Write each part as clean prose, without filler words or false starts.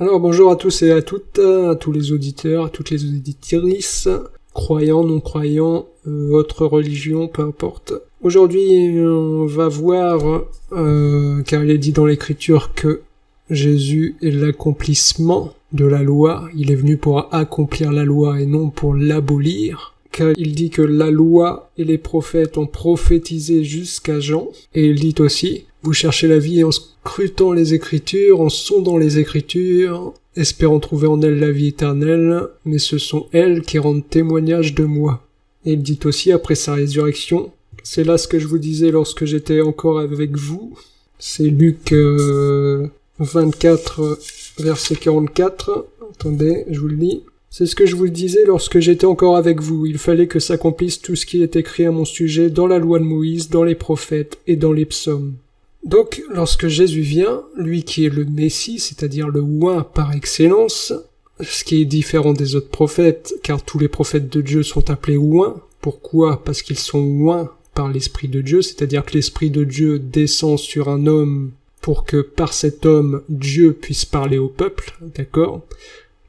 Alors bonjour à tous et à toutes, à tous les auditeurs, à toutes les auditrices, croyants, non-croyants, autre religion, peu importe. Aujourd'hui on va voir, car il est dit dans l'écriture que Jésus est l'accomplissement de la loi, il est venu pour accomplir la loi et non pour l'abolir, car il dit que la loi et les prophètes ont prophétisé jusqu'à Jean, et il dit aussi: vous cherchez la vie en scrutant les Écritures, en sondant les Écritures, espérant trouver en elles la vie éternelle, mais ce sont elles qui rendent témoignage de moi. Et il dit aussi après sa résurrection: c'est là ce que je vous disais lorsque j'étais encore avec vous. C'est Luc 24, verset 44. Attendez, je vous le lis. C'est ce que je vous disais lorsque j'étais encore avec vous. Il fallait que s'accomplisse tout ce qui est écrit à mon sujet dans la loi de Moïse, dans les prophètes et dans les psaumes. Donc, lorsque Jésus vient, lui qui est le Messie, c'est-à-dire le oint par excellence, ce qui est différent des autres prophètes, car tous les prophètes de Dieu sont appelés oints. Pourquoi ? Parce qu'ils sont oints par l'Esprit de Dieu, c'est-à-dire que l'Esprit de Dieu descend sur un homme pour que par cet homme, Dieu puisse parler au peuple, d'accord ?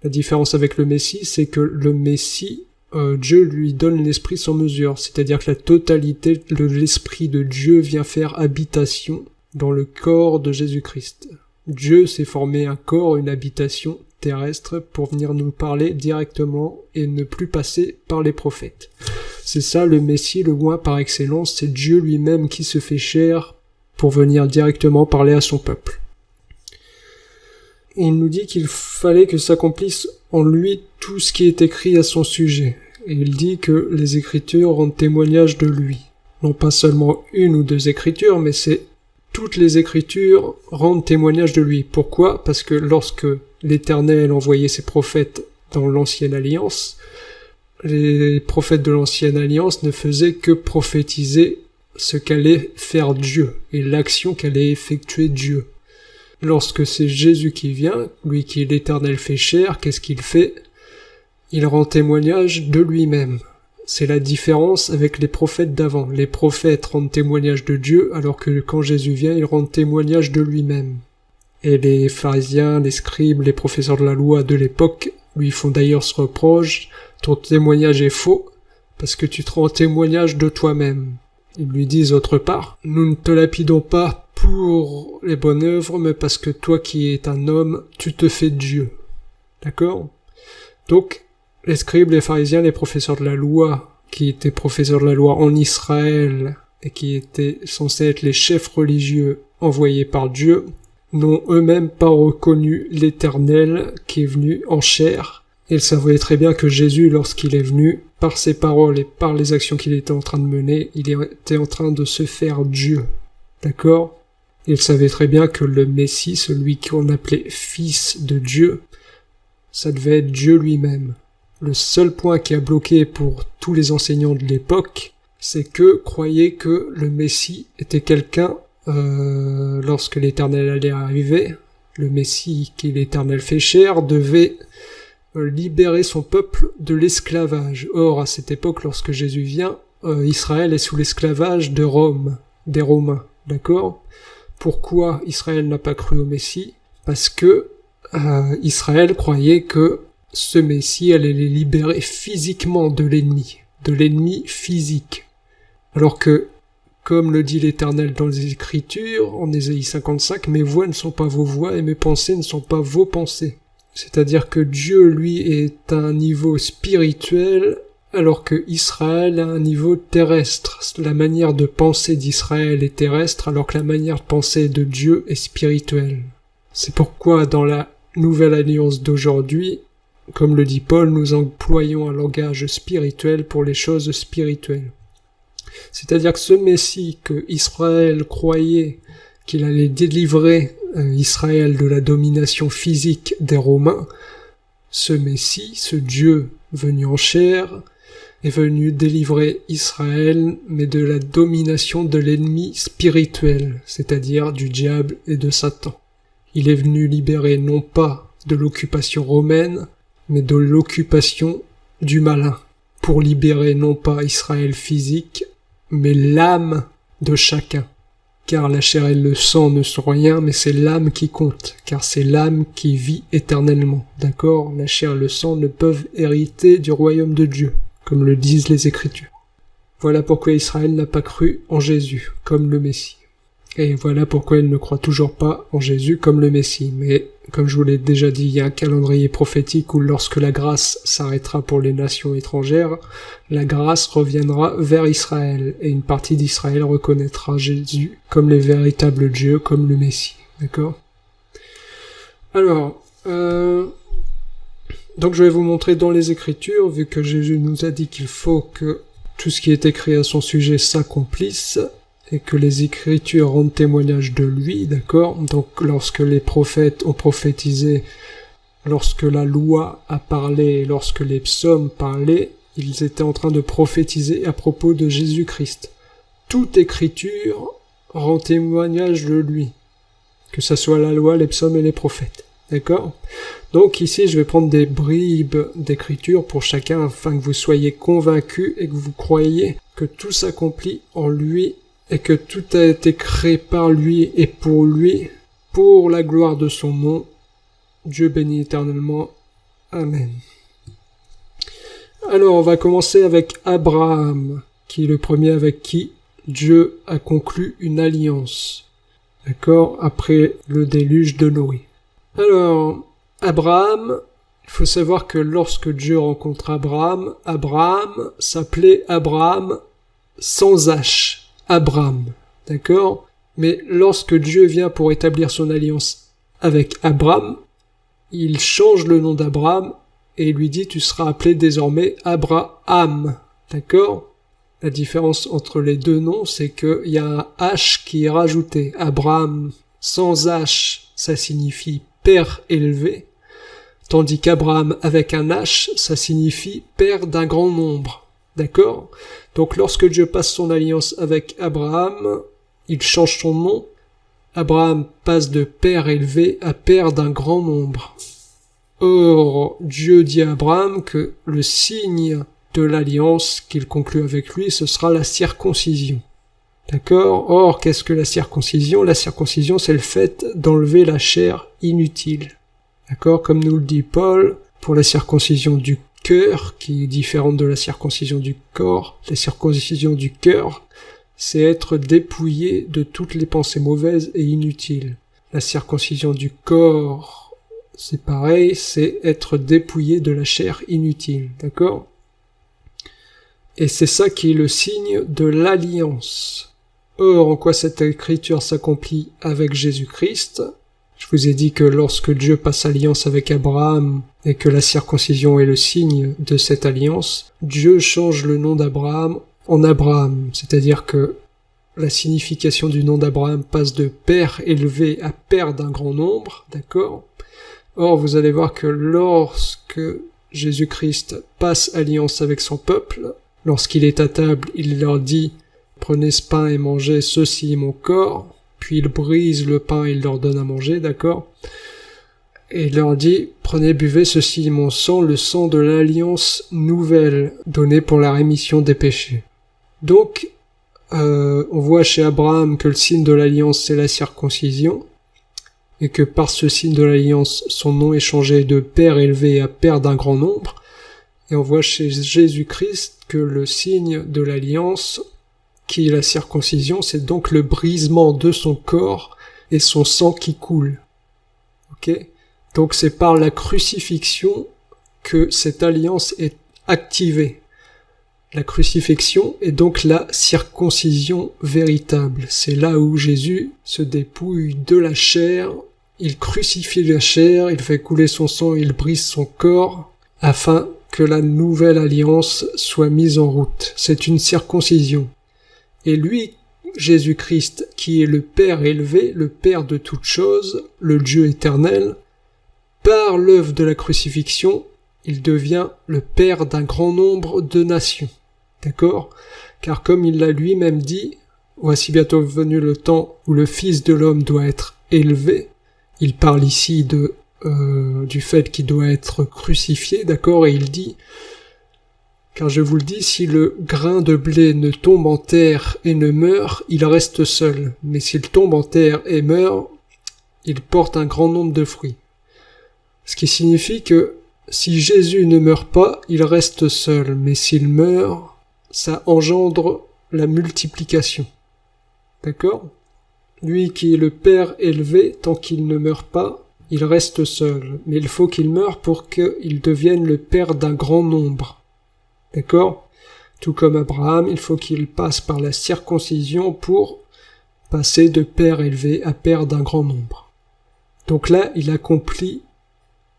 La différence avec le Messie, c'est que le Messie, Dieu lui donne l'Esprit sans mesure, c'est-à-dire que la totalité de l'Esprit de Dieu vient faire habitation dans le corps de Jésus-Christ. Dieu s'est formé un corps, une habitation terrestre pour venir nous parler directement et ne plus passer par les prophètes. C'est ça le Messie, le oint par excellence, c'est Dieu lui-même qui se fait chair pour venir directement parler à son peuple. Et il nous dit qu'il fallait que s'accomplisse en lui tout ce qui est écrit à son sujet. Et il dit que les Écritures rendent témoignage de lui. Non pas seulement une ou deux Écritures, mais c'est toutes les Écritures rendent témoignage de lui. Pourquoi ? Parce que lorsque l'Éternel envoyait ses prophètes dans l'Ancienne Alliance, les prophètes de l'Ancienne Alliance ne faisaient que prophétiser ce qu'allait faire Dieu et l'action qu'allait effectuer Dieu. Lorsque c'est Jésus qui vient, lui qui est l'Éternel fait chair, qu'est-ce qu'il fait ? Il rend témoignage de lui-même. C'est la différence avec les prophètes d'avant. Les prophètes rendent témoignage de Dieu, alors que quand Jésus vient, il rend témoignage de lui-même. Et les pharisiens, les scribes, les professeurs de la loi de l'époque lui font d'ailleurs ce reproche: ton témoignage est faux, parce que tu te rends témoignage de toi-même. Ils lui disent autre part: nous ne te lapidons pas pour les bonnes œuvres, mais parce que toi qui es un homme, tu te fais Dieu. D'accord ? Donc, les scribes, les pharisiens, les professeurs de la loi, qui étaient professeurs de la loi en Israël, et qui étaient censés être les chefs religieux envoyés par Dieu, n'ont eux-mêmes pas reconnu l'Éternel qui est venu en chair. Ils savaient très bien que Jésus, lorsqu'il est venu, par ses paroles et par les actions qu'il était en train de mener, il était en train de se faire Dieu. D'accord ? Ils savaient très bien que le Messie, celui qu'on appelait Fils de Dieu, ça devait être Dieu lui-même. Le seul point qui a bloqué pour tous les enseignants de l'époque, c'est que croyaient que le Messie était quelqu'un, lorsque l'Éternel allait arriver, le Messie qui est l'Éternel fait chair, devait libérer son peuple de l'esclavage. Or, à cette époque, lorsque Jésus vient, Israël est sous l'esclavage de Rome, des Romains, d'accord ? Pourquoi Israël n'a pas cru au Messie ? Parce que Israël croyait que ce Messie allait les libérer physiquement de l'ennemi physique. Alors que, comme le dit l'Éternel dans les Écritures, en Ésaïe 55, mes voix ne sont pas vos voix et mes pensées ne sont pas vos pensées. C'est-à-dire que Dieu, lui, est à un niveau spirituel, alors que Israël a un niveau terrestre. La manière de penser d'Israël est terrestre, alors que la manière de penser de Dieu est spirituelle. C'est pourquoi dans la nouvelle alliance d'aujourd'hui, comme le dit Paul, nous employons un langage spirituel pour les choses spirituelles. C'est-à-dire que ce Messie que Israël croyait qu'il allait délivrer Israël de la domination physique des Romains, ce Messie, ce Dieu venu en chair, est venu délivrer Israël, mais de la domination de l'ennemi spirituel, c'est-à-dire du diable et de Satan. Il est venu libérer non pas de l'occupation romaine, mais de l'occupation du malin, pour libérer non pas Israël physique, mais l'âme de chacun. car la chair et le sang ne sont rien, mais c'est l'âme qui compte, car c'est l'âme qui vit éternellement. D'accord? La chair et le sang ne peuvent hériter du royaume de Dieu, comme le disent les Écritures. Voilà pourquoi Israël n'a pas cru en Jésus comme le Messie. Et voilà pourquoi il ne croit toujours pas en Jésus comme le Messie. Mais, comme je vous l'ai déjà dit, il y a un calendrier prophétique où lorsque la grâce s'arrêtera pour les nations étrangères, la grâce reviendra vers Israël, et une partie d'Israël reconnaîtra Jésus comme le véritable Dieu, comme le Messie. D'accord? Alors, donc je vais vous montrer dans les Écritures, vu que Jésus nous a dit qu'il faut que tout ce qui est écrit à son sujet s'accomplisse, et que les Écritures rendent témoignage de lui, d'accord? Donc lorsque les prophètes ont prophétisé, lorsque la loi a parlé, lorsque les psaumes parlaient, ils étaient en train de prophétiser à propos de Jésus-Christ. Toute Écriture rend témoignage de lui, que ce soit la loi, les psaumes et les prophètes, d'accord? Donc ici, je vais prendre des bribes d'Écriture pour chacun afin que vous soyez convaincus et que vous croyiez que tout s'accomplit en lui et que tout a été créé par lui et pour lui, pour la gloire de son nom. Dieu bénit éternellement. Amen. Alors, on va commencer avec Abraham, qui est le premier avec qui Dieu a conclu une alliance. D'accord? Après le déluge de Noé. Alors, Abraham, il faut savoir que lorsque Dieu rencontre Abraham, Abraham s'appelait Abraham sans H. Abraham, d'accord? Mais lorsque Dieu vient pour établir son alliance avec Abraham, il change le nom d'Abraham et lui dit « Tu seras appelé désormais Abraham », d'accord? La différence entre les deux noms, c'est qu'il y a un H qui est rajouté. Abraham sans H, ça signifie « père élevé », tandis qu'Abraham avec un H, ça signifie « père d'un grand nombre ». D'accord? Donc lorsque Dieu passe son alliance avec Abraham, il change son nom. Abraham passe de père élevé à père d'un grand nombre. Or, Dieu dit à Abraham que le signe de l'alliance qu'il conclut avec lui, ce sera la circoncision. D'accord? Or, qu'est-ce que la circoncision? La circoncision, c'est le fait d'enlever la chair inutile. D'accord? Comme nous le dit Paul, pour la circoncision du cœur, qui est différente de la circoncision du corps. La circoncision du cœur, c'est être dépouillé de toutes les pensées mauvaises et inutiles. La circoncision du corps, c'est pareil, c'est être dépouillé de la chair inutile, d'accord? Et c'est ça qui est le signe de l'alliance. Or, en quoi cette écriture s'accomplit avec Jésus-Christ? Je vous ai dit que lorsque Dieu passe alliance avec Abraham et que la circoncision est le signe de cette alliance, Dieu change le nom d'Abraham en Abraham, c'est-à-dire que la signification du nom d'Abraham passe de père élevé à père d'un grand nombre, d'accord? Or, vous allez voir que lorsque Jésus-Christ passe alliance avec son peuple, lorsqu'il est à table, il leur dit « Prenez ce pain et mangez, ceci est mon corps », puis il brise le pain et il leur donne à manger, d'accord? Et il leur dit, prenez, buvez, ceci est mon sang, le sang de l'alliance nouvelle, donné pour la rémission des péchés. Donc, on voit chez Abraham que le signe de l'alliance, c'est la circoncision, et que par ce signe de l'alliance, son nom est changé de père élevé à père d'un grand nombre. Et on voit chez Jésus-Christ que le signe de l'alliance, qui est la circoncision, c'est donc le brisement de son corps et son sang qui coule. Ok? Donc c'est par la crucifixion que cette alliance est activée. La crucifixion est donc la circoncision véritable. C'est là où Jésus se dépouille de la chair, il crucifie la chair, il fait couler son sang, il brise son corps, afin que la nouvelle alliance soit mise en route. C'est une circoncision. Et lui, Jésus-Christ, qui est le Père élevé, le Père de toutes choses, le Dieu éternel, par l'œuvre de la crucifixion, il devient le Père d'un grand nombre de nations. D'accord? Car comme il l'a lui-même dit, voici bientôt venu le temps où le Fils de l'homme doit être élevé. Il parle ici du fait qu'il doit être crucifié, d'accord? Et il dit Car je vous le dis, si le grain de blé ne tombe en terre et ne meurt, il reste seul. Mais s'il tombe en terre et meurt, il porte un grand nombre de fruits. Ce qui signifie que si Jésus ne meurt pas, il reste seul. Mais s'il meurt, ça engendre la multiplication. D'accord ? Lui qui est le Père élevé, tant qu'il ne meurt pas, il reste seul. Mais il faut qu'il meure pour qu'il devienne le Père d'un grand nombre. D'accord ? Tout comme Abraham, il faut qu'il passe par la circoncision pour passer de père élevé à père d'un grand nombre. Donc là, il accomplit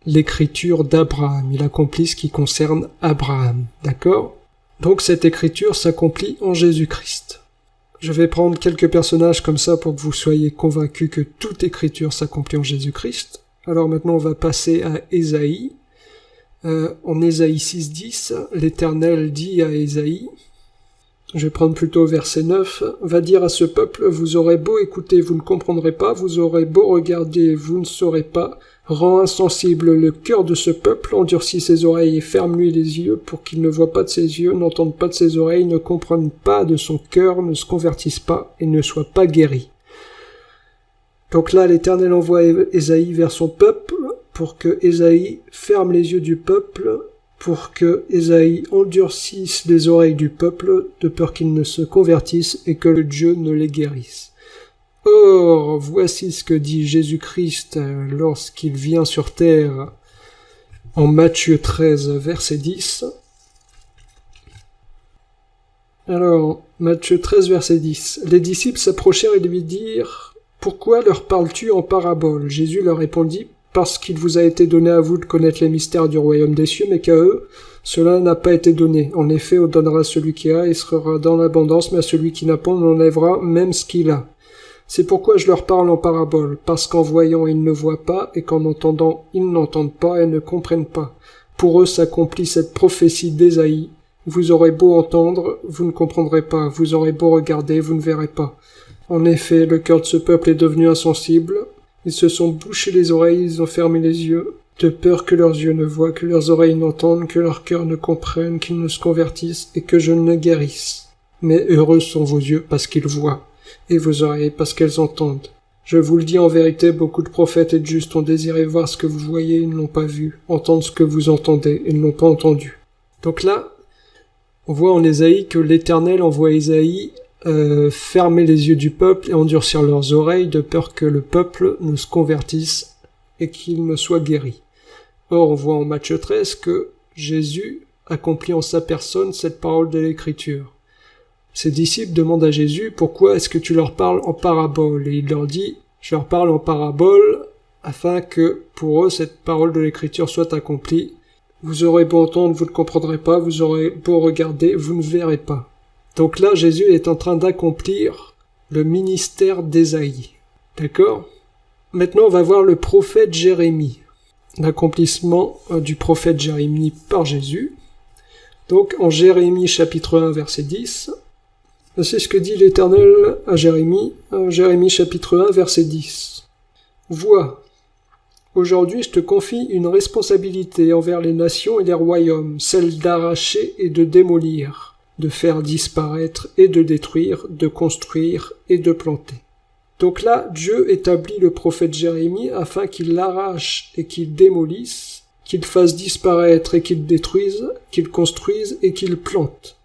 l'écriture d'Abraham. Il accomplit ce qui concerne Abraham. D'accord ? Donc cette écriture s'accomplit en Jésus-Christ. Je vais prendre quelques personnages comme ça pour que vous soyez convaincus que toute écriture s'accomplit en Jésus-Christ. Alors maintenant, on va passer à Ésaïe. En Ésaïe 6.10, l'Éternel dit à Ésaïe, je vais prendre plutôt verset 9, va dire à ce peuple, vous aurez beau écouter, vous ne comprendrez pas, vous aurez beau regarder, vous ne saurez pas, rends insensible le cœur de ce peuple, endurcis ses oreilles et ferme-lui les yeux pour qu'il ne voie pas de ses yeux, n'entende pas de ses oreilles, ne comprenne pas de son cœur, ne se convertisse pas et ne soit pas guéri. Donc là, l'Éternel envoie Ésaïe vers son peuple, pour que Ésaïe ferme les yeux du peuple, pour que Ésaïe endurcisse les oreilles du peuple, de peur qu'ils ne se convertissent et que le Dieu ne les guérisse. Or, voici ce que dit Jésus-Christ lorsqu'il vient sur terre en Matthieu 13, verset 10. Alors, Matthieu 13, verset 10. Les disciples s'approchèrent et lui dirent « Pourquoi leur parles-tu en parabole ?» Jésus leur répondit « Parce qu'il vous a été donné à vous de connaître les mystères du royaume des cieux, mais qu'à eux, cela n'a pas été donné. En effet, on donnera à celui qui a et sera dans l'abondance, mais à celui qui n'a pas, on enlèvera même ce qu'il a. C'est pourquoi je leur parle en parabole, parce qu'en voyant, ils ne voient pas, et qu'en entendant, ils n'entendent pas et ne comprennent pas. Pour eux s'accomplit cette prophétie d'Ésaïe. Vous aurez beau entendre, vous ne comprendrez pas. Vous aurez beau regarder, vous ne verrez pas. En effet, le cœur de ce peuple est devenu insensible. Ils se sont bouchés les oreilles, ils ont fermé les yeux, de peur que leurs yeux ne voient, que leurs oreilles n'entendent, que leur cœur ne comprenne, qu'ils ne se convertissent et que je ne guérisse. Mais heureux sont vos yeux parce qu'ils voient, et vos oreilles parce qu'elles entendent. Je vous le dis en vérité, beaucoup de prophètes et de justes ont désiré voir ce que vous voyez, ils ne l'ont pas vu, entendre ce que vous entendez, ils ne l'ont pas entendu. Donc là, on voit en Ésaïe que l'Éternel envoie Ésaïe fermer les yeux du peuple et endurcir leurs oreilles de peur que le peuple ne se convertisse et qu'il ne soit guéri. Or, on voit en Matthieu 13 que Jésus accomplit en sa personne cette parole de l'Écriture. Ses disciples demandent à Jésus « Pourquoi est-ce que tu leur parles en parabole ?» Et il leur dit « Je leur parle en parabole afin que pour eux cette parole de l'Écriture soit accomplie. Vous aurez beau entendre, vous ne comprendrez pas, vous aurez beau regarder, vous ne verrez pas. » Donc là, Jésus est en train d'accomplir le ministère d'Ésaïe. D'accord ? Maintenant, on va voir le prophète Jérémie. L'accomplissement du prophète Jérémie par Jésus. Donc, en Jérémie chapitre 1, verset 10, c'est ce que dit l'Éternel à Jérémie. Jérémie chapitre 1, verset 10. Vois, aujourd'hui je te confie une responsabilité envers les nations et les royaumes, celle d'arracher et de démolir, de faire disparaître et de détruire, de construire et de planter. Donc là, Dieu établit le prophète Jérémie afin qu'il l'arrache et qu'il démolisse, qu'il fasse disparaître et qu'il détruise, qu'il construise et qu'il plante.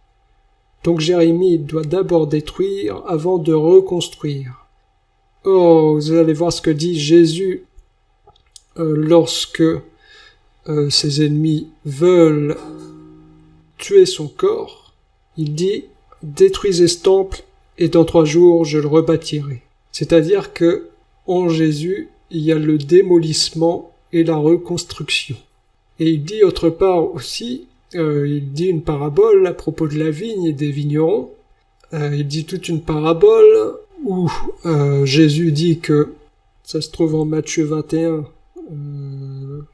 Donc Jérémie doit d'abord détruire avant de reconstruire. Oh, vous allez voir ce que dit Jésus lorsque ses ennemis veulent tuer son corps. Il dit « Détruisez ce temple, et dans 3 jours, je le rebâtirai. » C'est-à-dire que, en Jésus, il y a le démolissement et la reconstruction. Et il dit autre part aussi, il dit une parabole à propos de la vigne et des vignerons. Il dit toute une parabole où Jésus dit que, ça se trouve en Matthieu 21,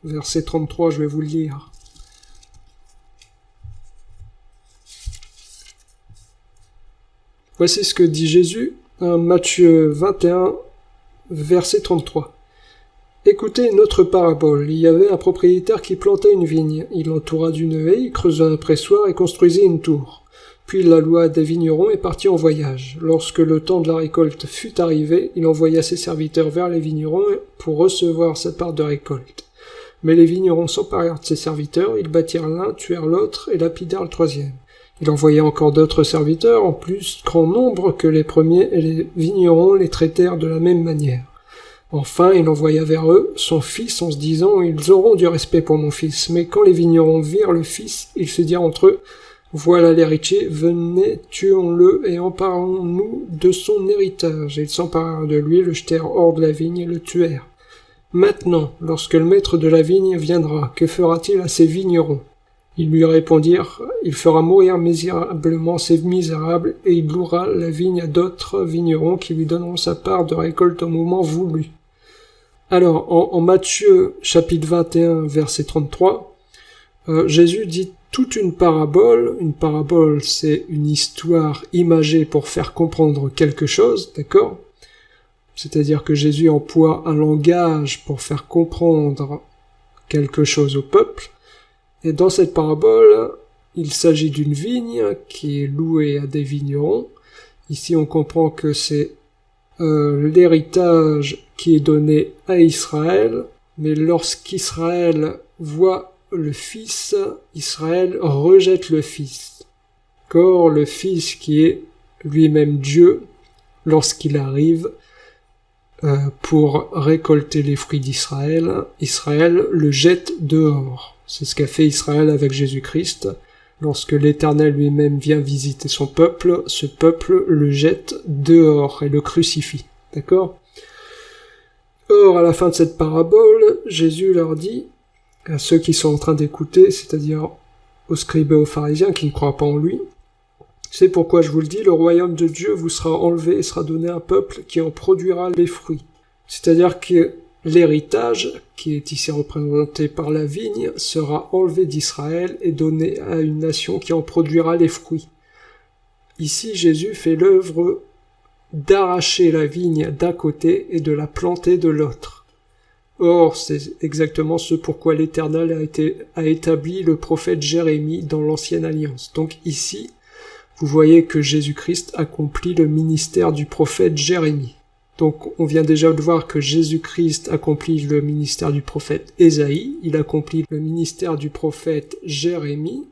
verset 33, je vais vous le lire. Voici ce que dit Jésus, Matthieu 21, verset 33. « Écoutez une autre parabole. Il y avait un propriétaire qui plantait une vigne. Il l'entoura d'une haie, il creusa un pressoir et construisit une tour. Puis il la loua à des vignerons et partit en voyage. Lorsque le temps de la récolte fut arrivé, il envoya ses serviteurs vers les vignerons pour recevoir sa part de récolte. Mais les vignerons s'emparèrent de ses serviteurs, ils battirent l'un, tuèrent l'autre et lapidèrent le troisième. Il envoya encore d'autres serviteurs, en plus grand nombre que les premiers, et les vignerons les traitèrent de la même manière. Enfin, il envoya vers eux son fils en se disant « Ils auront du respect pour mon fils ». Mais quand les vignerons virent le fils, ils se dirent entre eux « Voilà l'héritier, venez, tuons-le et emparons-nous de son héritage. » Et ils s'emparèrent de lui, le jetèrent hors de la vigne et le tuèrent. Maintenant, lorsque le maître de la vigne viendra, que fera-t-il à ces vignerons ? Ils lui répondirent « Il fera mourir misérablement ces misérables, et il louera la vigne à d'autres vignerons qui lui donneront sa part de récolte au moment voulu. » Alors, en Matthieu, chapitre 21, verset 33, Jésus dit toute une parabole. Une parabole, c'est une histoire imagée pour faire comprendre quelque chose, d'accord ? C'est-à-dire que Jésus emploie un langage pour faire comprendre quelque chose au peuple. Et dans cette parabole, il s'agit d'une vigne qui est louée à des vignerons. Ici, on comprend que c'est l'héritage qui est donné à Israël, mais lorsqu'Israël voit le Fils, Israël rejette le Fils. Or, le Fils qui est lui-même Dieu, lorsqu'il arrive pour récolter les fruits d'Israël, Israël le jette dehors. C'est ce qu'a fait Israël avec Jésus-Christ. Lorsque l'Éternel lui-même vient visiter son peuple, ce peuple le jette dehors et le crucifie. D'accord ? Or, à la fin de cette parabole, Jésus leur dit, à ceux qui sont en train d'écouter, c'est-à-dire aux scribes et aux pharisiens qui ne croient pas en lui, « C'est pourquoi je vous le dis, le royaume de Dieu vous sera enlevé et sera donné à un peuple qui en produira les fruits. » C'est-à-dire que l'héritage, qui est ici représenté par la vigne, sera enlevé d'Israël et donné à une nation qui en produira les fruits. Ici, Jésus fait l'œuvre d'arracher la vigne d'un côté et de la planter de l'autre. Or, c'est exactement ce pourquoi l'Éternel a établi le prophète Jérémie dans l'Ancienne Alliance. Donc ici, vous voyez que Jésus-Christ accomplit le ministère du prophète Jérémie. Donc on vient déjà de voir que Jésus-Christ accomplit le ministère du prophète Ésaïe, il accomplit le ministère du prophète Jérémie,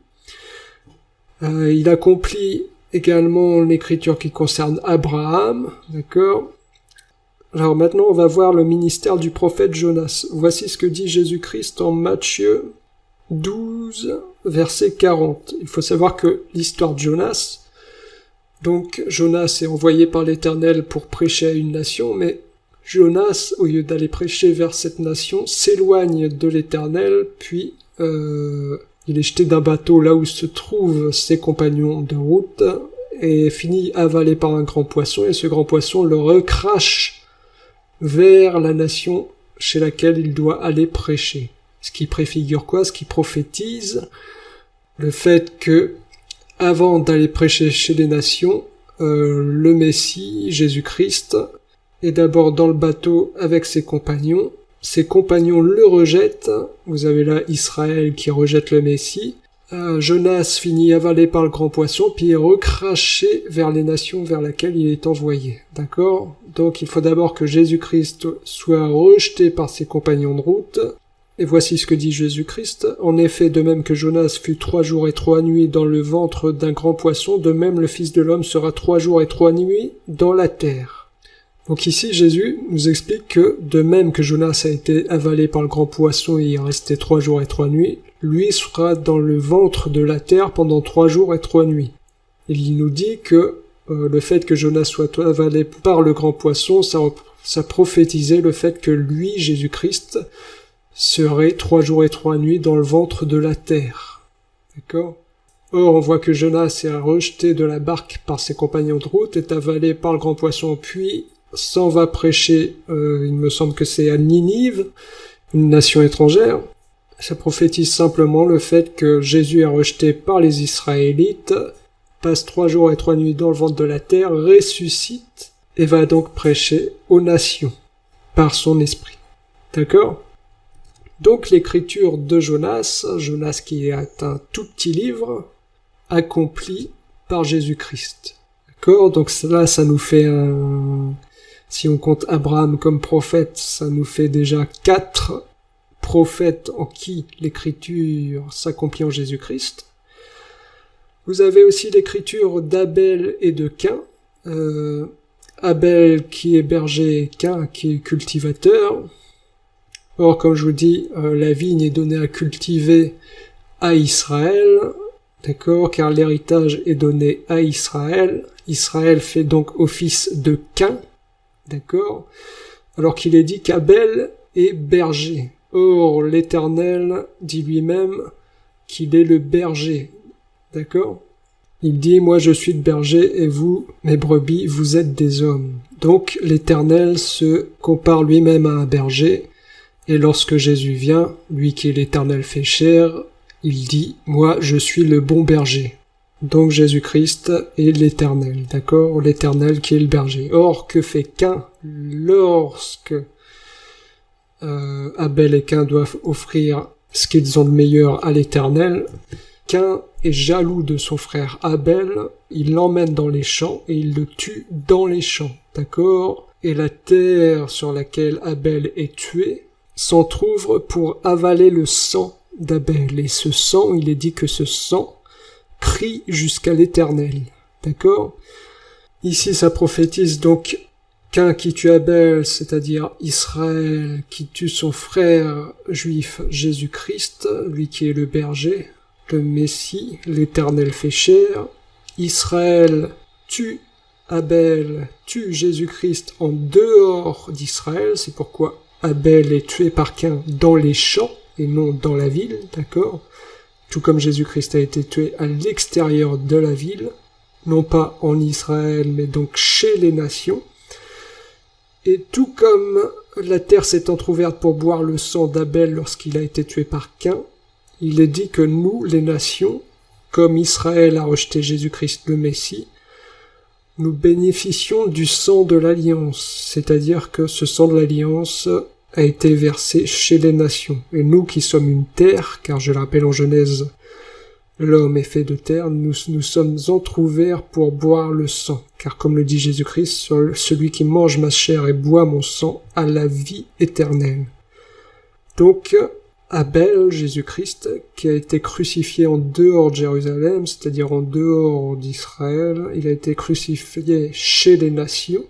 il accomplit également l'écriture qui concerne Abraham, d'accord ? Alors maintenant on va voir le ministère du prophète Jonas. Voici ce que dit Jésus-Christ en Matthieu 12, verset 40. Il faut savoir que l'histoire de Jonas, donc Jonas est envoyé par l'Éternel pour prêcher à une nation, mais Jonas, au lieu d'aller prêcher vers cette nation, s'éloigne de l'Éternel, puis il est jeté d'un bateau là où se trouvent ses compagnons de route, et finit avalé par un grand poisson, et ce grand poisson le recrache vers la nation chez laquelle il doit aller prêcher. Ce qui préfigure quoi ? Ce qui prophétise le fait que avant d'aller prêcher chez les nations, le Messie, Jésus-Christ, est d'abord dans le bateau avec ses compagnons le rejettent, vous avez là Israël qui rejette le Messie, Jonas finit avalé par le grand poisson, puis est recraché vers les nations vers lesquelles il est envoyé, d'accord ? Donc il faut d'abord que Jésus-Christ soit rejeté par ses compagnons de route. Et voici ce que dit Jésus-Christ. En effet, de même que Jonas fut 3 jours et 3 nuits dans le ventre d'un grand poisson, de même le Fils de l'homme sera 3 jours et 3 nuits dans la terre. Donc ici, Jésus nous explique que, de même que Jonas a été avalé par le grand poisson et y est resté 3 jours et 3 nuits, lui sera dans le ventre de la terre pendant 3 jours et 3 nuits. Et il nous dit que le fait que Jonas soit avalé par le grand poisson, ça prophétisait le fait que lui, Jésus-Christ, serait 3 jours et 3 nuits dans le ventre de la terre. D'accord ? Or, on voit que Jonas est rejeté de la barque par ses compagnons de route, est avalé par le grand poisson, puis s'en va prêcher, il me semble que c'est à Ninive, une nation étrangère. Ça prophétise simplement le fait que Jésus est rejeté par les Israélites, passe 3 jours et 3 nuits dans le ventre de la terre, ressuscite, et va donc prêcher aux nations, par son esprit. D'accord? Donc l'écriture de Jonas qui est un tout petit livre, accompli par Jésus-Christ. D'accord? Donc là, ça nous fait si on compte Abraham comme prophète, ça nous fait déjà 4 prophètes en qui l'écriture s'accomplit en Jésus-Christ. Vous avez aussi l'écriture d'Abel et de Caïn. Abel qui est berger, Caïn qui est cultivateur. Or, comme je vous dis, la vigne est donnée à cultiver à Israël, d'accord, car l'héritage est donné à Israël. Israël fait donc office de Caïn, d'accord, alors qu'il est dit qu'Abel est berger. Or, l'Éternel dit lui-même qu'il est le berger, d'accord? Il dit, moi je suis le berger et vous, mes brebis, vous êtes des hommes. Donc, l'Éternel se compare lui-même à un berger, et lorsque Jésus vient, lui qui est l'Éternel fait chair, il dit, moi je suis le bon berger. Donc Jésus-Christ est l'Éternel, d'accord? L'Éternel qui est le berger. Or, que fait Caïn lorsque Abel et Caïn doivent offrir ce qu'ils ont de meilleur à l'Éternel? Caïn est jaloux de son frère Abel, il l'emmène dans les champs et il le tue dans les champs, d'accord? Et la terre sur laquelle Abel est tué s'entr'ouvre pour avaler le sang d'Abel. Et ce sang, il est dit que ce sang crie jusqu'à l'Éternel, d'accord? Ici, ça prophétise donc Caïn qui tue Abel, c'est-à-dire Israël qui tue son frère juif Jésus-Christ, lui qui est le berger, le Messie, l'Éternel fait chair. Israël tue Abel, tue Jésus-Christ en dehors d'Israël, c'est pourquoi Abel est tué par Caïn dans les champs et non dans la ville, d'accord? Tout comme Jésus-Christ a été tué à l'extérieur de la ville, non pas en Israël, mais donc chez les nations. Et tout comme la terre s'est entr'ouverte pour boire le sang d'Abel lorsqu'il a été tué par Caïn, il est dit que nous, les nations, comme Israël a rejeté Jésus-Christ le Messie, nous bénéficions du sang de l'Alliance, c'est-à-dire que ce sang de l'Alliance a été versé chez les nations. Et nous qui sommes une terre, car je le rappelle en Genèse, l'homme est fait de terre, nous sommes entr'ouverts pour boire le sang. Car comme le dit Jésus-Christ, celui qui mange ma chair et boit mon sang a la vie éternelle. Donc, Abel, Jésus-Christ, qui a été crucifié en dehors de Jérusalem, c'est-à-dire en dehors d'Israël, il a été crucifié chez les nations.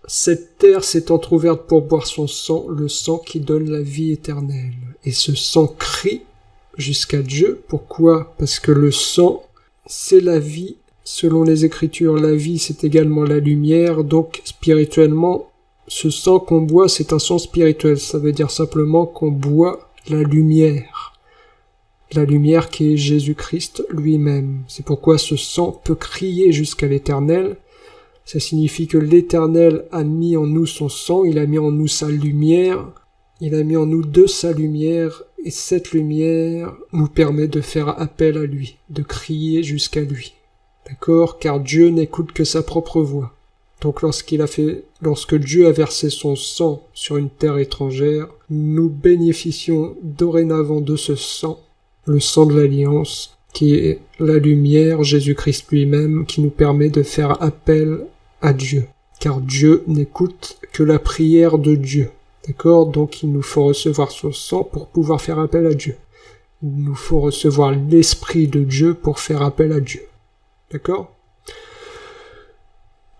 Cette terre s'est entr'ouverte pour boire son sang, le sang qui donne la vie éternelle. Et ce sang crie jusqu'à Dieu. Pourquoi? Parce que le sang, c'est la vie. Selon les Écritures, la vie, c'est également la lumière. Donc, spirituellement, ce sang qu'on boit, c'est un sang spirituel. Ça veut dire simplement qu'on boit la lumière qui est Jésus-Christ lui-même. C'est pourquoi ce sang peut crier jusqu'à l'Éternel. Ça signifie que l'Éternel a mis en nous son sang, il a mis en nous sa lumière, il a mis en nous de sa lumière, et cette lumière nous permet de faire appel à lui, de crier jusqu'à lui. D'accord? Car Dieu n'écoute que sa propre voix. Donc lorsque Dieu a versé son sang sur une terre étrangère, nous bénéficions dorénavant de ce sang, le sang de l'Alliance, qui est la lumière, Jésus-Christ lui-même, qui nous permet de faire appel à Dieu. Car Dieu n'écoute que la prière de Dieu. D'accord? Donc il nous faut recevoir son sang pour pouvoir faire appel à Dieu. Il nous faut recevoir l'Esprit de Dieu pour faire appel à Dieu. D'accord?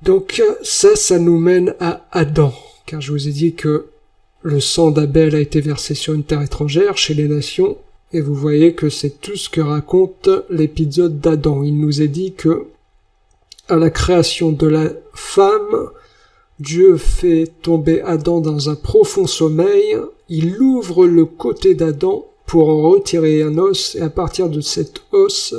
Donc ça nous mène à Adam, car je vous ai dit que le sang d'Abel a été versé sur une terre étrangère, chez les nations, et vous voyez que c'est tout ce que raconte l'épisode d'Adam. Il nous est dit que, à la création de la femme, Dieu fait tomber Adam dans un profond sommeil, il ouvre le côté d'Adam pour en retirer un os, et à partir de cet os,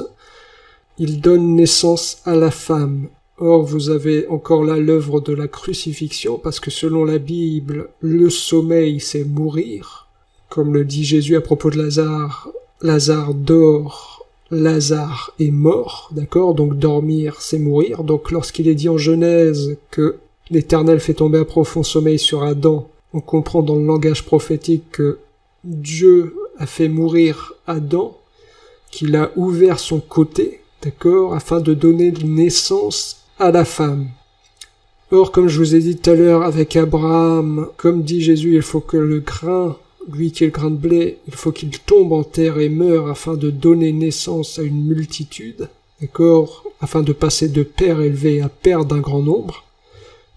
il donne naissance à la femme. Or, vous avez encore là l'œuvre de la crucifixion, parce que selon la Bible, le sommeil, c'est mourir. Comme le dit Jésus à propos de Lazare, Lazare dort, Lazare est mort, d'accord? Donc dormir, c'est mourir. Donc lorsqu'il est dit en Genèse que l'Éternel fait tomber un profond sommeil sur Adam, on comprend dans le langage prophétique que Dieu a fait mourir Adam, qu'il a ouvert son côté, d'accord, afin de donner naissance à la femme. Or, comme je vous ai dit tout à l'heure avec Abraham, comme dit Jésus, il faut que le grain, lui qui est le grain de blé, il faut qu'il tombe en terre et meure afin de donner naissance à une multitude, d'accord, afin de passer de père élevé à père d'un grand nombre.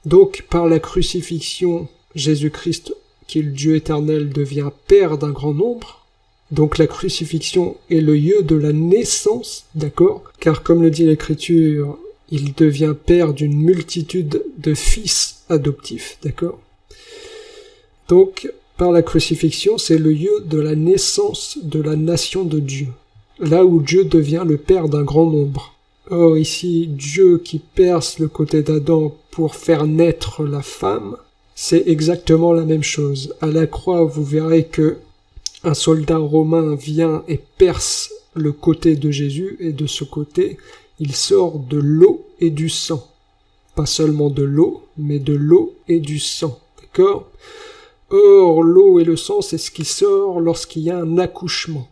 Donc, par la crucifixion, Jésus-Christ, qui est le Dieu éternel, devient père d'un grand nombre. Donc la crucifixion est le lieu de la naissance, d'accord, car comme le dit l'Écriture, il devient père d'une multitude de fils adoptifs, d'accord. Donc, par la crucifixion, c'est le lieu de la naissance de la nation de Dieu, là où Dieu devient le père d'un grand nombre. Or ici, Dieu qui perce le côté d'Adam pour faire naître la femme, c'est exactement la même chose. À la croix, vous verrez que un soldat romain vient et perce le côté de Jésus, et de ce côté, il sort de l'eau et du sang. Pas seulement de l'eau, mais de l'eau et du sang. D'accord ? Or, l'eau et le sang, c'est ce qui sort lorsqu'il y a un accouchement.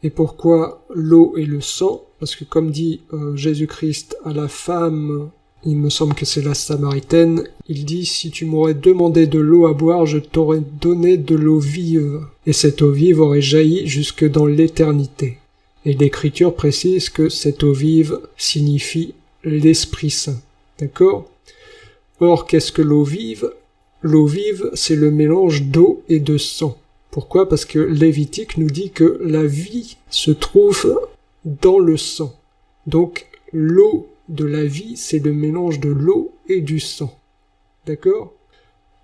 Et pourquoi l'eau et le sang ? Parce que comme dit Jésus-Christ à la femme, il me semble que c'est la Samaritaine, il dit « Si tu m'aurais demandé de l'eau à boire, je t'aurais donné de l'eau vive. » Et cette eau vive aurait jailli jusque dans l'éternité. Et l'Écriture précise que cette eau vive signifie l'Esprit Saint. D'accord ? Or, qu'est-ce que l'eau vive ? L'eau vive, c'est le mélange d'eau et de sang. Pourquoi ? Parce que Lévitique nous dit que la vie se trouve dans le sang. Donc, l'eau de la vie, c'est le mélange de l'eau et du sang. D'accord ?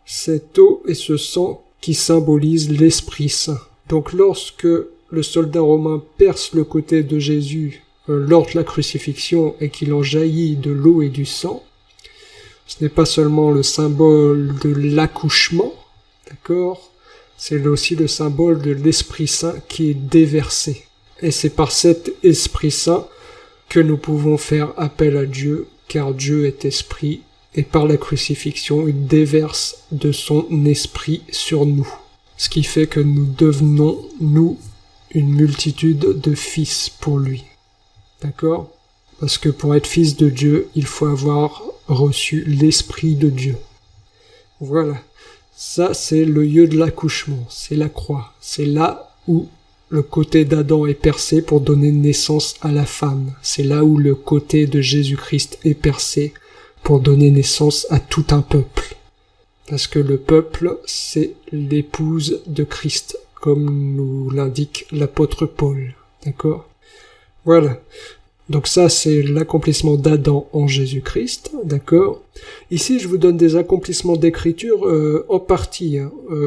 Cette eau et ce sang qui symbolisent l'Esprit Saint. Donc, lorsque le soldat romain perce le côté de Jésus lors de la crucifixion et qu'il en jaillit de l'eau et du sang, ce n'est pas seulement le symbole de l'accouchement, d'accord ? C'est aussi le symbole de l'Esprit Saint qui est déversé. Et c'est par cet Esprit Saint que nous pouvons faire appel à Dieu, car Dieu est esprit, et par la crucifixion, il déverse de son esprit sur nous. Ce qui fait que nous devenons, nous, une multitude de fils pour lui. D'accord ? Parce que pour être fils de Dieu, il faut avoir reçu l'Esprit de Dieu. Voilà. Ça, c'est le lieu de l'accouchement. C'est la croix. C'est là où le côté d'Adam est percé pour donner naissance à la femme. C'est là où le côté de Jésus-Christ est percé pour donner naissance à tout un peuple. Parce que le peuple, c'est l'épouse de Christ, comme nous l'indique l'apôtre Paul. D'accord ? Voilà. Donc ça, c'est l'accomplissement d'Adam en Jésus-Christ, d'accord ? Ici, je vous donne des accomplissements d'écriture en partie,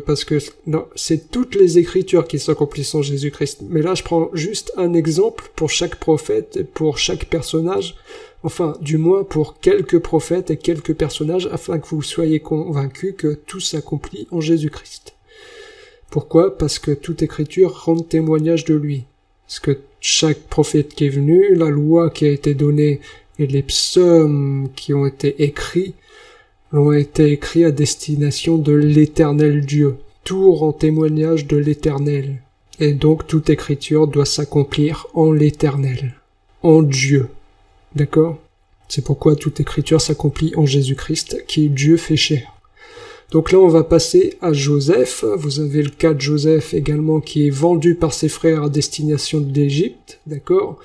parce que non, c'est toutes les écritures qui s'accomplissent en Jésus-Christ. Mais là, je prends juste un exemple pour chaque prophète et pour chaque personnage, enfin, du moins pour quelques prophètes et quelques personnages, afin que vous soyez convaincus que tout s'accomplit en Jésus-Christ. Pourquoi ? Parce que toute écriture rend témoignage de lui. Parce que chaque prophète qui est venu, la loi qui a été donnée et les psaumes qui ont été écrits l'ont été écrits à destination de l'Éternel Dieu. Tout rend témoignage de l'Éternel. Et donc toute écriture doit s'accomplir en l'Éternel, en Dieu. D'accord ? C'est pourquoi toute écriture s'accomplit en Jésus-Christ, qui est Dieu fait chair. Donc là, on va passer à Joseph. Vous avez le cas de Joseph également qui est vendu par ses frères à destination d'Égypte, d'accord ?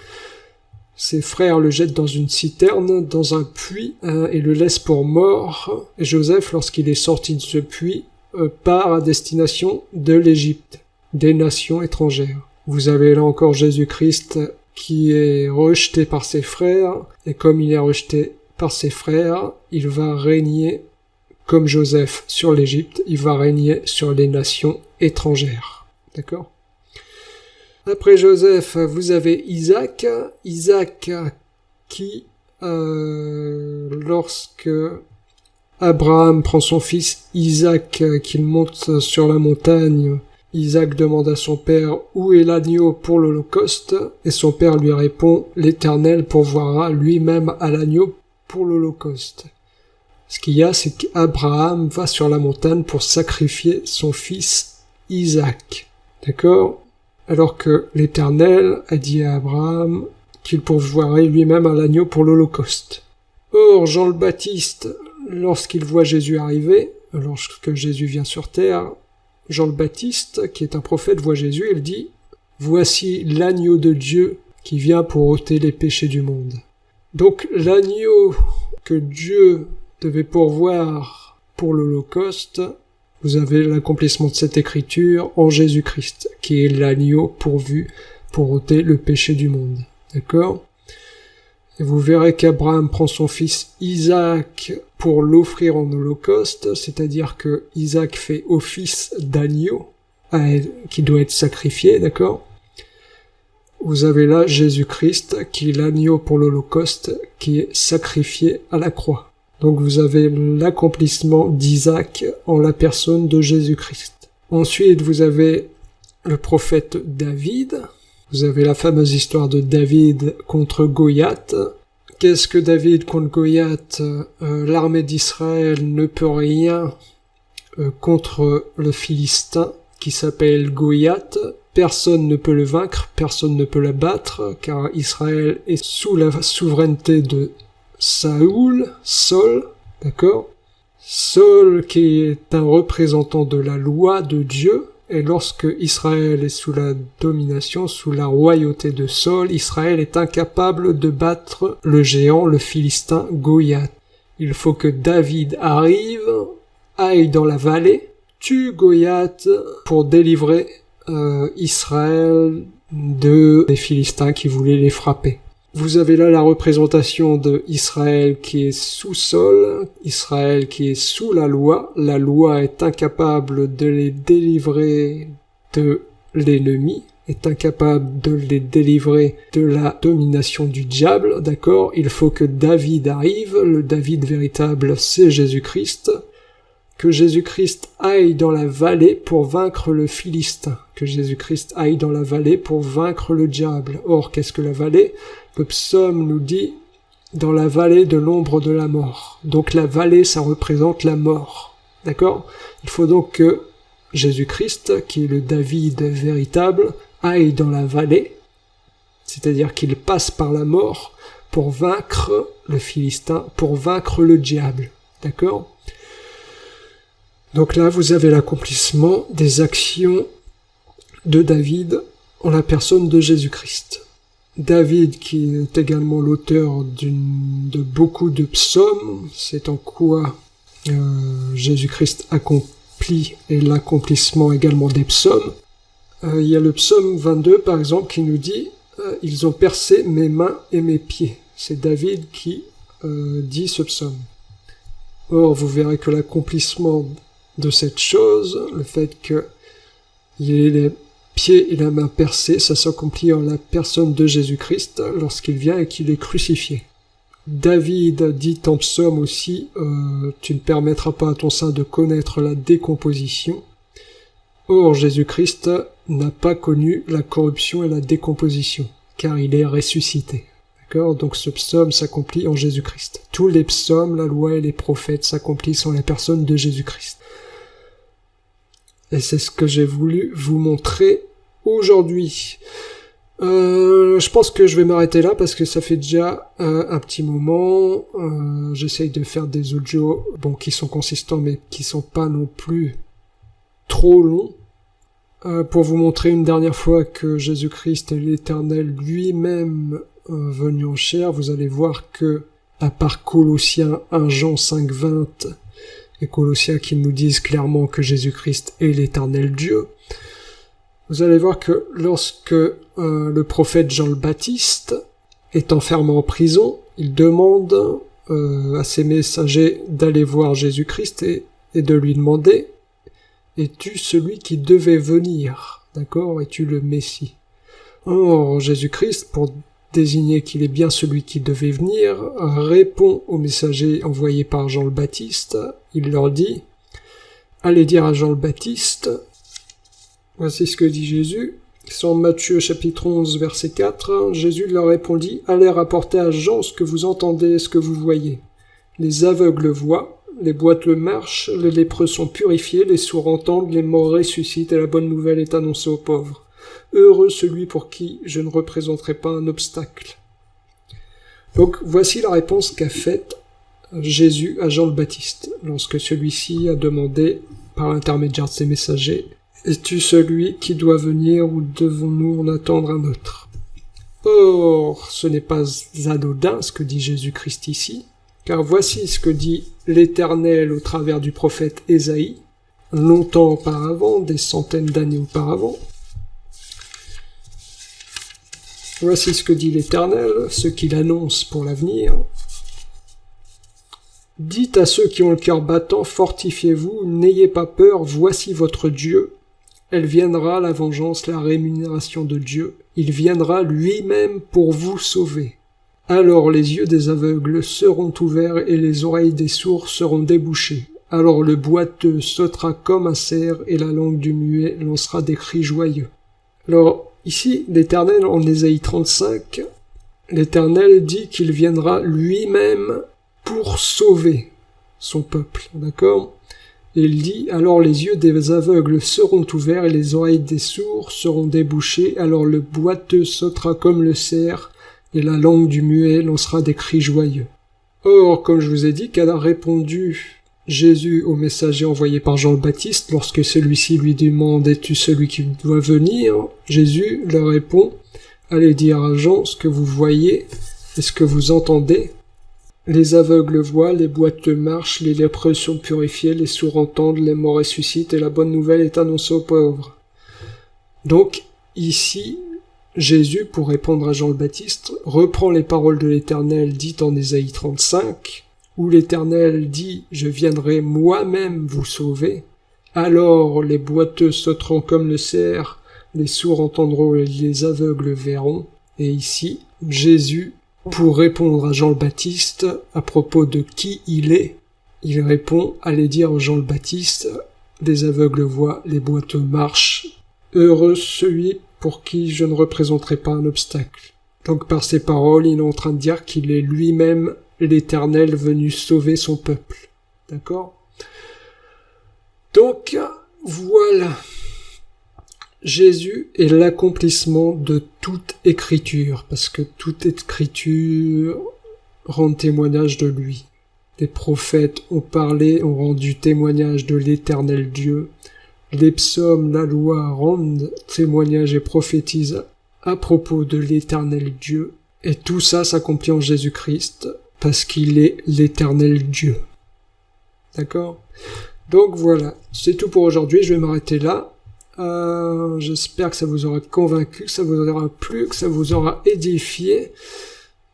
Ses frères le jettent dans une citerne, dans un puits, et le laissent pour mort. Et Joseph, lorsqu'il est sorti de ce puits, part à destination de l'Égypte, des nations étrangères. Vous avez là encore Jésus-Christ qui est rejeté par ses frères, et comme il est rejeté par ses frères, il va régner comme Joseph sur l'Égypte, il va régner sur les nations étrangères. D'accord ? Après Joseph, vous avez Isaac. Isaac qui, lorsque Abraham prend son fils Isaac, qu'il monte sur la montagne, Isaac demande à son père « Où est l'agneau pour l'Holocauste ?» Et son père lui répond « L'Éternel pourvoira lui-même à l'agneau pour l'Holocauste. » Ce qu'il y a, c'est qu'Abraham va sur la montagne pour sacrifier son fils Isaac. D'accord? Alors que l'Éternel a dit à Abraham qu'il pourvoirait lui-même à l'agneau pour l'Holocauste. Or, Jean le Baptiste, lorsqu'il voit Jésus arriver, lorsque Jésus vient sur terre, Jean le Baptiste, qui est un prophète, voit Jésus, il dit « Voici l'agneau de Dieu qui vient pour ôter les péchés du monde. » Donc l'agneau que Dieu devait pourvoir pour l'Holocauste, vous avez l'accomplissement de cette écriture en Jésus-Christ, qui est l'agneau pourvu pour ôter le péché du monde. D'accord ? Et vous verrez qu'Abraham prend son fils Isaac pour l'offrir en holocauste, c'est-à-dire que Isaac fait office d'agneau qui doit être sacrifié, d'accord ? Vous avez là Jésus-Christ qui est l'agneau pour l'holocauste qui est sacrifié à la croix. Donc vous avez l'accomplissement d'Isaac en la personne de Jésus-Christ. Ensuite, vous avez le prophète David. Vous avez la fameuse histoire de David contre Goliath. Qu'est-ce que David contre Goliath? L'armée d'Israël ne peut rien contre le Philistin qui s'appelle Goliath. Personne ne peut le vaincre, personne ne peut l'abattre, car Israël est sous la souveraineté de Saul, d'accord? Saul qui est un représentant de la loi de Dieu, et lorsque Israël est sous la domination, sous la royauté de Saul, Israël est incapable de battre le géant, le Philistin Goliath. Il faut que David arrive, aille dans la vallée, tue Goliath pour délivrer Israël des Philistins qui voulaient les frapper. Vous avez là la représentation de Israël qui est sous Saul, Israël qui est sous la loi est incapable de les délivrer de l'ennemi, est incapable de les délivrer de la domination du diable, d'accord? Il faut que David arrive, le David véritable c'est Jésus-Christ, que Jésus-Christ aille dans la vallée pour vaincre le Philistin, que Jésus-Christ aille dans la vallée pour vaincre le diable. Or, qu'est-ce que la vallée? Le psaume nous dit « dans la vallée de l'ombre de la mort ». Donc la vallée, ça représente la mort. D'accord? Il faut donc que Jésus-Christ, qui est le David véritable, aille dans la vallée, c'est-à-dire qu'il passe par la mort pour vaincre le Philistin, pour vaincre le diable. D'accord? Donc là, vous avez l'accomplissement des actions de David en la personne de Jésus-Christ. David, qui est également l'auteur de beaucoup de psaumes, c'est en quoi Jésus-Christ accomplit et l'accomplissement également des psaumes. Il y a le psaume 22, par exemple, qui nous dit « Ils ont percé mes mains et mes pieds ». C'est David qui dit ce psaume. Or, vous verrez que l'accomplissement de cette chose, le fait qu'il y ait les pieds et la main percés, ça s'accomplit en la personne de Jésus-Christ lorsqu'il vient et qu'il est crucifié. David dit en psaume aussi tu ne permettras pas à ton sein de connaître la décomposition. Or, Jésus-Christ n'a pas connu la corruption et la décomposition, car il est ressuscité. D'accord? Donc ce psaume s'accomplit en Jésus-Christ. Tous les psaumes, la loi et les prophètes s'accomplissent en la personne de Jésus-Christ. Et c'est ce que j'ai voulu vous montrer aujourd'hui. Je pense que je vais m'arrêter là parce que ça fait déjà un petit moment. J'essaye de faire des audios qui sont consistants mais qui sont pas non plus trop longs. Pour vous montrer une dernière fois que Jésus-Christ est l'Éternel lui-même venu en chair, vous allez voir que, à part Colossiens 1 Jean 5:20 et Colossiens qui nous disent clairement que Jésus-Christ est l'Éternel Dieu, vous allez voir que lorsque le prophète Jean le Baptiste est enfermé en prison, il demande à ses messagers d'aller voir Jésus-Christ et de lui demander « Es-tu celui qui devait venir? D'accord? Es-tu le Messie ?» Or, Jésus-Christ, pour désigner qu'il est bien celui qui devait venir, répond aux messagers envoyés par Jean le Baptiste. Il leur dit « Allez dire à Jean le Baptiste, voici ce que dit Jésus. » C'est en Matthieu chapitre 11 verset 4. Jésus leur répondit « Allez rapporter à Jean ce que vous entendez et ce que vous voyez. Les aveugles voient, les boîtes marchent, les lépreux sont purifiés, les sourds entendent, les morts ressuscitent et la bonne nouvelle est annoncée aux pauvres. Heureux celui pour qui je ne représenterai pas un obstacle. Donc voici la réponse qu'a faite Jésus à Jean le Baptiste, lorsque celui-ci a demandé, par l'intermédiaire de ses messagers, « Es-tu celui qui doit venir ou devons-nous en attendre un autre ?» Or, ce n'est pas anodin ce que dit Jésus-Christ ici, car voici ce que dit l'Éternel au travers du prophète Ésaïe, longtemps auparavant, des centaines d'années auparavant. Voici ce que dit l'Éternel, ce qu'il annonce pour l'avenir. Dites à ceux qui ont le cœur battant, fortifiez-vous, n'ayez pas peur, voici votre Dieu. Elle viendra, la vengeance, la rémunération de Dieu. Il viendra lui-même pour vous sauver. Alors les yeux des aveugles seront ouverts et les oreilles des sourds seront débouchées. Alors le boiteux sautera comme un cerf et la langue du muet lancera des cris joyeux. Alors ici, l'Éternel en Ésaïe 35, l'Éternel dit qu'il viendra lui-même pour sauver son peuple, d'accord ? Et il dit, alors les yeux des aveugles seront ouverts et les oreilles des sourds seront débouchées, alors le boiteux sautera comme le cerf, et la langue du muet lancera des cris joyeux. Or, comme je vous ai dit, qu'a répondu Jésus au messager envoyé par Jean le Baptiste, lorsque celui-ci lui demande « Es-tu celui qui doit venir ?» Jésus leur répond « Allez dire à Jean ce que vous voyez et ce que vous entendez. » Les aveugles voient, les boiteux marchent, les lépreux sont purifiés, les sourds entendent, les morts ressuscitent, et la bonne nouvelle est annoncée aux pauvres. Donc, ici, Jésus, pour répondre à Jean le Baptiste, reprend les paroles de l'Éternel dites en Ésaïe 35, où l'Éternel dit « Je viendrai moi-même vous sauver ». Alors les boiteux sauteront comme le cerf, les sourds entendront et les aveugles verront. Et ici, Jésus, pour répondre à Jean le Baptiste à propos de qui il est, il répond « Allez dire à Jean le Baptiste, les aveugles voient, les boiteux marchent. Heureux celui pour qui je ne représenterai pas un obstacle. » Donc par ces paroles, il est en train de dire qu'il est lui-même l'Éternel venu sauver son peuple. D'accord ? Donc, voilà. Jésus est l'accomplissement de toute écriture, parce que toute écriture rend témoignage de lui. Les prophètes ont parlé, ont rendu témoignage de l'Éternel Dieu. Les psaumes, la loi rendent témoignage et prophétisent à propos de l'Éternel Dieu. Et tout ça s'accomplit en Jésus-Christ, parce qu'il est l'Éternel Dieu. D'accord ? Donc voilà, c'est tout pour aujourd'hui, je vais m'arrêter là. J'espère que ça vous aura convaincu, que ça vous aura plu, que ça vous aura édifié.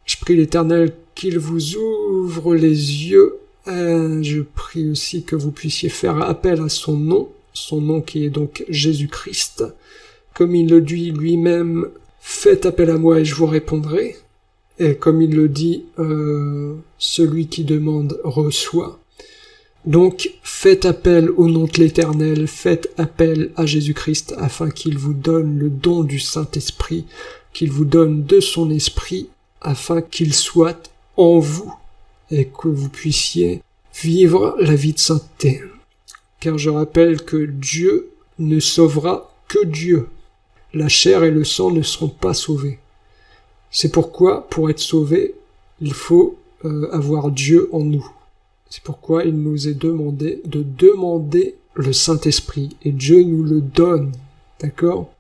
Je prie l'Éternel qu'il vous ouvre les yeux. Je prie aussi que vous puissiez faire appel à son nom qui est donc Jésus-Christ. Comme il le dit lui-même, faites appel à moi et je vous répondrai. Et comme il le dit, celui qui demande reçoit. Donc, faites appel au nom de l'Éternel, faites appel à Jésus-Christ afin qu'il vous donne le don du Saint-Esprit, qu'il vous donne de son esprit, afin qu'il soit en vous et que vous puissiez vivre la vie de sainteté. Car je rappelle que Dieu ne sauvera que Dieu. La chair et le sang ne seront pas sauvés. C'est pourquoi, pour être sauvé, il faut avoir Dieu en nous. C'est pourquoi il nous est demandé de demander le Saint-Esprit. Et Dieu nous le donne, d'accord ?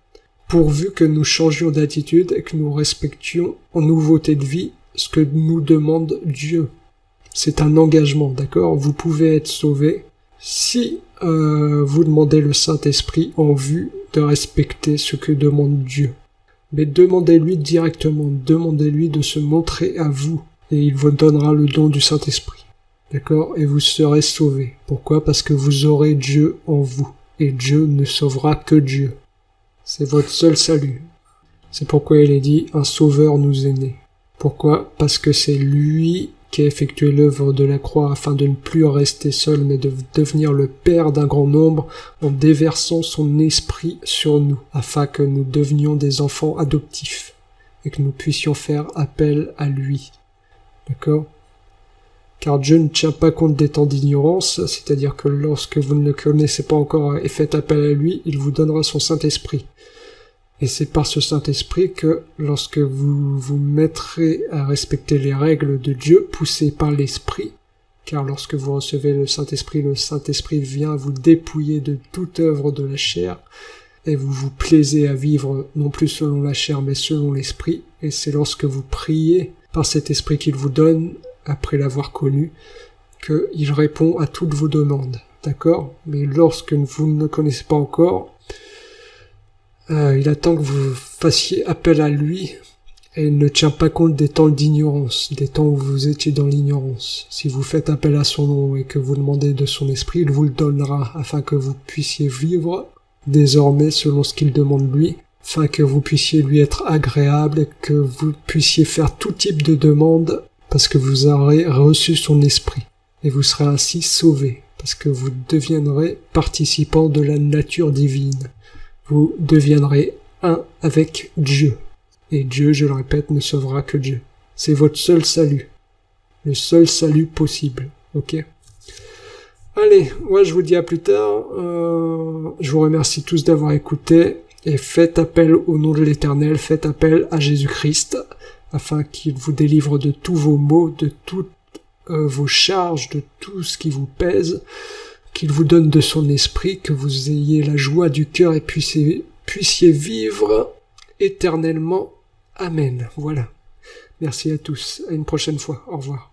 Pourvu que nous changions d'attitude et que nous respections en nouveauté de vie ce que nous demande Dieu. C'est un engagement, d'accord ? Vous pouvez être sauvé si vous demandez le Saint-Esprit en vue de respecter ce que demande Dieu. Mais demandez-lui directement, demandez-lui de se montrer à vous, et il vous donnera le don du Saint-Esprit. D'accord ? Et vous serez sauvés. Pourquoi ? Parce que vous aurez Dieu en vous. Et Dieu ne sauvera que Dieu. C'est votre seul salut. C'est pourquoi il est dit, un sauveur nous est né. Pourquoi ? Parce que c'est lui qui a effectué l'œuvre de la croix afin de ne plus rester seul, mais de devenir le Père d'un grand nombre en déversant son esprit sur nous, afin que nous devenions des enfants adoptifs et que nous puissions faire appel à lui. D'accord ? car Dieu ne tient pas compte des temps d'ignorance, c'est-à-dire que lorsque vous ne le connaissez pas encore et faites appel à lui, il vous donnera son Saint-Esprit. Et c'est par ce Saint-Esprit que lorsque vous vous mettrez à respecter les règles de Dieu, poussés par l'Esprit, car lorsque vous recevez le Saint-Esprit vient vous dépouiller de toute œuvre de la chair, et vous vous plaisez à vivre non plus selon la chair mais selon l'Esprit, et c'est lorsque vous priez par cet Esprit qu'il vous donne, après l'avoir connu, qu'il répond à toutes vos demandes, d'accord? Mais lorsque vous ne le connaissez pas encore, il attend que vous fassiez appel à lui, et il ne tient pas compte des temps d'ignorance, des temps où vous étiez dans l'ignorance. Si vous faites appel à son nom et que vous demandez de son esprit, il vous le donnera, afin que vous puissiez vivre désormais selon ce qu'il demande lui, afin que vous puissiez lui être agréable et que vous puissiez faire tout type de demande, parce que vous aurez reçu son esprit. Et vous serez ainsi sauvés, parce que vous deviendrez participants de la nature divine. Vous deviendrez un avec Dieu. Et Dieu, je le répète, ne sauvera que Dieu. C'est votre seul salut. Le seul salut possible. Ok? Allez, moi je vous dis à plus tard. Je vous remercie tous d'avoir écouté. Et faites appel au nom de l'Éternel. Faites appel à Jésus-Christ. Afin qu'il vous délivre de tous vos maux, de toutes vos charges, de tout ce qui vous pèse. Qu'il vous donne de son esprit. Que vous ayez la joie du cœur et puissiez vivre éternellement. Amen. Voilà. Merci à tous. À une prochaine fois. Au revoir.